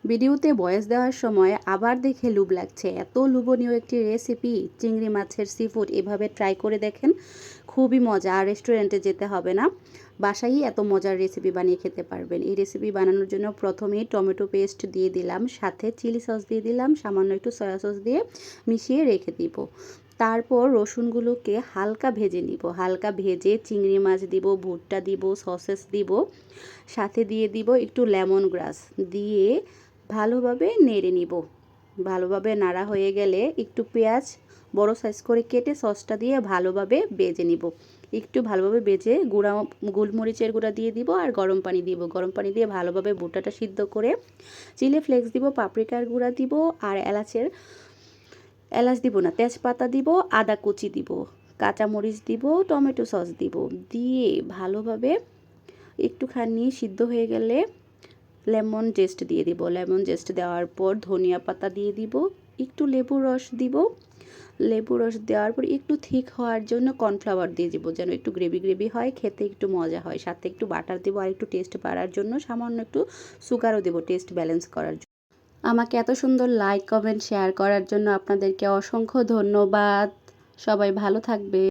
ভিডিওতে ভয়েস দেওয়ার সময় আবার দেখে লোভ লাগছে, এত লোভনীয় একটি রেসিপি চিংড়ি মাছের সিফুড। এভাবে ট্রাই করে দেখেন, খুবই মজা। আর রেস্টুরেন্টে যেতে হবে না, বাসায়ই এত মজার রেসিপি বানিয়ে খেতে পারবেন। এই রেসিপি বানানোর জন্য প্রথমেই টমেটো পেস্ট দিয়ে দিলাম, সাথে চিলি সস দিয়ে দিলাম, সামান্য একটু সয়া সস দিয়ে মিশিয়ে রেখে দিব। তারপর রসুনগুলোকে হালকা ভেজে নিব, হালকা ভেজে চিংড়ি মাছ দিব, ভুট্টা দিব, সসেস দিব, সাথে দিয়ে দিব একটু লেমন গ্রাস দিয়ে ভালোভাবে নেড়ে নিব। ভালোভাবে নাড়া হয়ে গেলে একটু পেঁয়াজ বড় সাইজ করে কেটে সসটা দিয়ে ভালোভাবে ভেজে নিব। একটু ভালোভাবে ভেজে গোলমরিচের গুঁড়া দিয়ে দিব আর গরম পানি দিব। গরম পানি দিয়ে ভালোভাবে ভুট্টাটা সিদ্ধ করে চিলি ফ্লেক্স দিব, পাপরিকার গুঁড়া দিব আর এলাচ দিব না, তেজপাতা দিব, আদা কুচি দিব, কাঁচামরিচ দিব, টমেটো সস দিব, দিয়ে ভালোভাবে একটুখানি সিদ্ধ হয়ে গেলে লেমন জেস্ট দিয়ে দিব। লেমন জেস্ট দেওয়ার পর ধনিয়া পাতা দিয়ে দিব, একটু লেবুর রস দিব। লেবু রস দেওয়ার পর একটু থিক হওয়ার জন্য কর্নফ্লাওয়ার দিয়ে দিব, যেন একটু গ্রেভি গ্রেভি হয়, খেতে একটু মজা হয়। সাথে একটু বাটার দেবো আর একটু টেস্ট বাড়ার জন্য সামান্য একটু সুগারও দেবো টেস্ট ব্যালেন্স করার জন্য। আমাকে এত সুন্দর লাইক কমেন্ট শেয়ার করার জন্য আপনাদেরকে অসংখ্য ধন্যবাদ। সবাই ভালো থাকবে।